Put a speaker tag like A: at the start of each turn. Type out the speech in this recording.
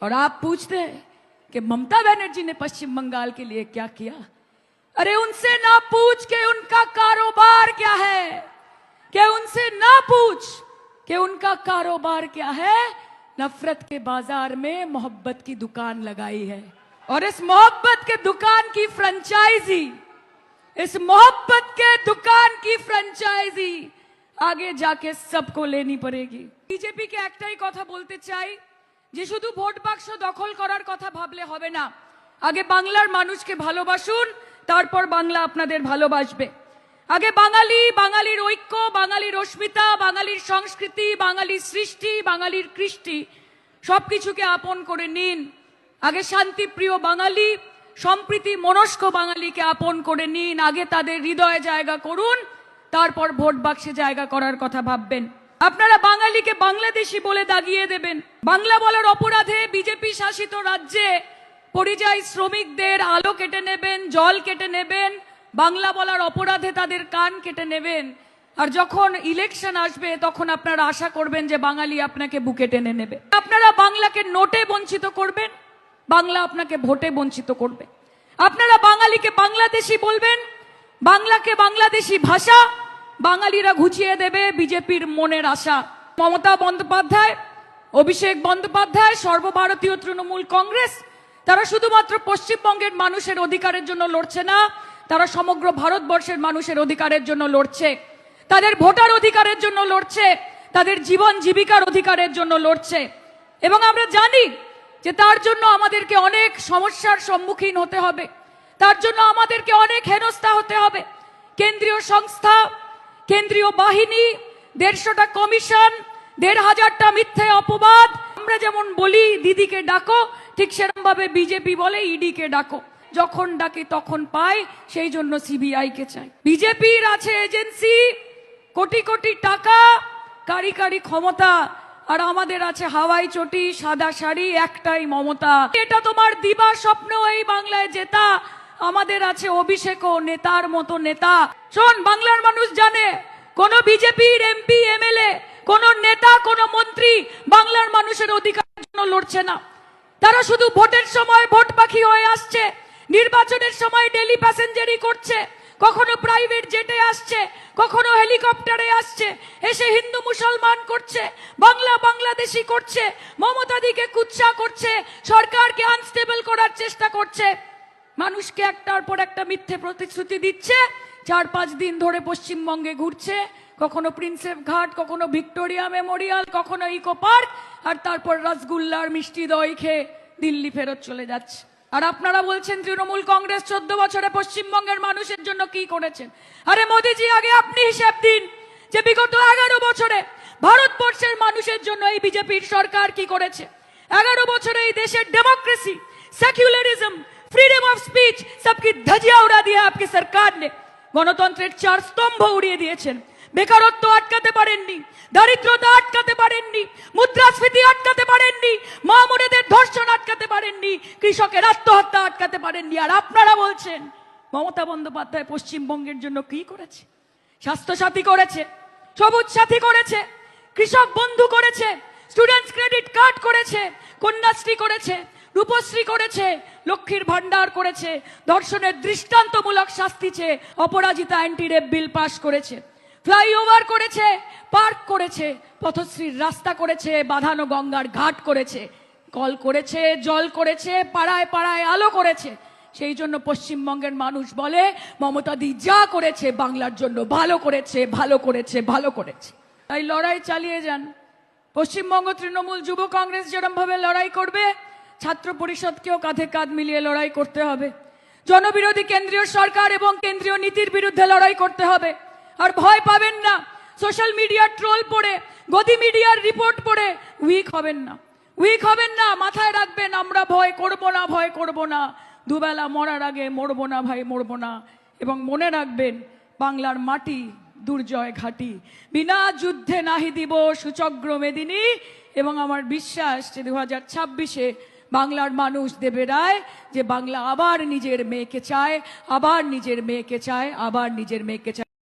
A: और आप पूछते हैं कि ममता बनर्जी ने पश्चिम बंगाल के लिए क्या किया। अरे उनसे ना पूछ के उनका कारोबार क्या है, कि उनसे ना पूछ कि उनका कारोबार क्या है। नफरत के बाजार में मोहब्बत की दुकान लगाई है, और इस मोहब्बत के दुकान की फ्रेंचाइजी, इस मोहब्बत के दुकान की फ्रेंचाइजी आगे जाके सबको लेनी पड़ेगी। बीजेपी के एकटाई कथा बोलते चाই যে শুধু ভোট বাক্স দখল করার কথা ভাবলে হবে না। আগে বাংলার মানুষকে ভালোবাসুন, তারপর বাংলা আপনাদের ভালোবাসবে। আগে বাঙালি, বাঙালির ঐক্য, বাঙালির অস্মিতা, বাঙালির সংস্কৃতি, বাঙালির সৃষ্টি, বাঙালির কৃষ্টি সবকিছুকে আপন করে নিন। আগে শান্তিপ্রিয় বাঙালি, সম্প্রীতি মনস্ক বাঙালিকে আপন করে নিন। আগে তাদের হৃদয়ে জায়গা করুন, তারপর ভোট বাক্সে জায়গা করার কথা ভাববেন। আপনারা বাঙালিকে বাংলাদেশি বলে দাগিয়ে দেবেন। বাংলা বলার অপরাধে বিজেপি শাসিত রাজ্যে পরিযায়ী শ্রমিকদের আলো কেটে নেবেন, জল কেটে নেবেন, বাংলা বলার অপরাধে তাদের কান কেটে নেবেন। আর যখন ইলেকশন আসবে তখন আপনারা আশা করবেন যে বাঙালি আপনাকে বুকে টেনে নেবে। আপনারা বাংলাকে নোটে বঞ্চিত করবেন, বাংলা আপনাকে ভোটে বঞ্চিত করবে। আপনারা বাঙালিকে বাংলাদেশি বলবেন, বাংলাকে বাংলাদেশি ভাষা বাঙালিরা ঘুচিয়ে দেবে বিজেপির মনের আশা। মমতা বন্দ্যোপাধ্যায়, অভিষেক বন্দ্যোপাধ্যায়, সর্বভারতীয় তৃণমূল কংগ্রেস তারা শুধুমাত্র পশ্চিমবঙ্গের মানুষের অধিকারের জন্য লড়ছে না, তারা সমগ্র ভারতবর্ষের মানুষের অধিকারের জন্য লড়ছে, তাদের ভোটার অধিকারের জন্য লড়ছে, তাদের জীবন জীবিকার অধিকারের জন্য লড়ছে। এবং আমরা জানি যে তার জন্য আমাদেরকে অনেক সমস্যার সম্মুখীন হতে হবে, তার জন্য আমাদেরকে অনেক হেনস্থা হতে হবে। কেন্দ্রীয় সংস্থা, কেন্দ্রীয় বাহিনী, 150টা কমিশন, 1500টা মিথ্যে অপবাদ। আমরা যেমন বলি দিদিকে ডাকো, ঠিক সেরকম ভাবে বিজেপি বলে ইডিকে ডাকো। যখন ডাকে তখন পায়, সেই জন্য সিবিআই কে চাই। বিজেপির আছে এজেন্সি, কোটি কোটি টাকা, কারি কারি ক্ষমতা, আর আমাদের আছে হাওয়াই চটি, সাদা শাড়ি, একটাই মমতা। এটা তোমার দিবা স্বপ্ন এই বাংলায় জেতা। আমাদের আছে অভিষেক ও নেতার মতো নেতা। শোন, বাংলার মানুষ জানে কোন বিজেপির এমপি, এমএলএ, কোন নেতা, কোন মন্ত্রী বাংলার মানুষের অধিকারের জন্য লড়ছে না। তারা শুধু ভোটের সময় ভোট পাখি হয়ে আসছে, নির্বাচনের সময় ডেলি প্যাসেঞ্জারি করছে, কখনো প্রাইভেট জেটে আসছে, কখনো হেলিকপ্টারে আসছে, এসে হিন্দু মুসলমান করছে, বাংলা বাংলাদেশি করছে, মমতাদিকে কুৎসা করছে, সরকারকে আনস্টেবল করার চেষ্টা করছে, মানুষকে একটার পর একটা মিথ্যে প্রতিশ্রুতি দিচ্ছে। 4-5 দিন ধরে পশ্চিমবঙ্গে ঘুরছে, কখনো প্রিন্সেপ ঘাট, কখনো ভিক্টোরিয়া মেমোরিয়াল, কখনো ইকো পার্ক, আর তারপর রসগুল্লার মিষ্টি দই খেয়ে দিল্লি ফেরত চলে যাচ্ছে। আর আপনারা বলছেন তৃণমূল কংগ্রেস 14 বছরে পশ্চিমবঙ্গের মানুষের জন্য কি করেছেন। আরে মোদিজি, আগে আপনি হিসাব দিন যে বিগত 11 বছরে ভারতবর্ষের মানুষের জন্য এই বিজেপির সরকার কি করেছে। 11 বছরে এই দেশের democracy, secularism, freedom of speech सबकी धजिया उड़ा दिया आपकी सरकार ने। গণতন্ত্রের 4 স্তম্ভ উড়িয়ে দিয়েছেন। বেকারত্ব আটকাতে পারেননি, দারিদ্রতা আটকাতে পারেননি, মুদ্রাস্ফীতি আটকাতে পারেননি, মা বোনেদের ধর্ষণ আটকাতে পারেননি, কৃষকের আত্মহত্যা আটকাতে পারেননি। আর আপনারা বলছেন মমতা বন্দ্যোপাধ্যায় পশ্চিমবঙ্গের জন্য কি করেছে। স্বাস্থ্য সাথী করেছে, সবুজ সাথী করেছে, কৃষক বন্ধু করেছে, স্টুডেন্টস ক্রেডিট কার্ড করেছে, কন্যাশ্রী করেছে, রূপশ্রী করেছে, লক্ষ্মীর ভান্ডার করেছে, ধর্ষণের দৃষ্টান্তমূলক শাস্তি চেয়ে অপরাজিতা অ্যান্টি রেপ বিল পাস করেছে, ফ্লাইওভার করেছে, পার্ক করেছে, পথশ্রীর রাস্তা করেছে, বাঁধানো গঙ্গার ঘাট করেছে, কল করেছে, জল করেছে, পাড়ায় পাড়ায় আলো করেছে। সেই জন্য পশ্চিমবঙ্গের মানুষ বলে মমতাদি যা করেছে বাংলার জন্য ভালো করেছে, ভালো করেছে, ভালো করেছে। তাই লড়াই চালিয়ে যান। পশ্চিমবঙ্গ তৃণমূল যুব কংগ্রেস যেরকম ভাবে লড়াই করবে, ছাত্র পরিষদকেও কাঁধে কাঁধ মিলিয়ে লড়াই করতে হবে। জনবিরোধী কেন্দ্রীয় সরকার এবং কেন্দ্রীয় নীতির বিরুদ্ধে লড়াই করতে হবে। আর ভয় পাবেন না, সোশ্যাল মিডিয়ার ট্রোল পড়ে, গদি মিডিয়ার রিপোর্ট পড়ে উইক হবেন না, উইক হবেন না। মাথায় রাখবেন, আমরা ভয় করব না, ভয় করব না। দুবেলা মরার আগে মরবো না ভাই, মরবো না। এবং মনে রাখবেন, বাংলার মাটি দুর্জয় ঘাটি, বিনা যুদ্ধে নাহি দিব সুচগ্র মেদিনী। এবং আমার বিশ্বাস যে 2026-এ বাংলার মানুষ দেবে রায়, যে বাংলা আবার নিজের মেয়েকে চায়, আবার নিজের মেয়েকে চায়, আবার নিজের মেয়েকে চায়।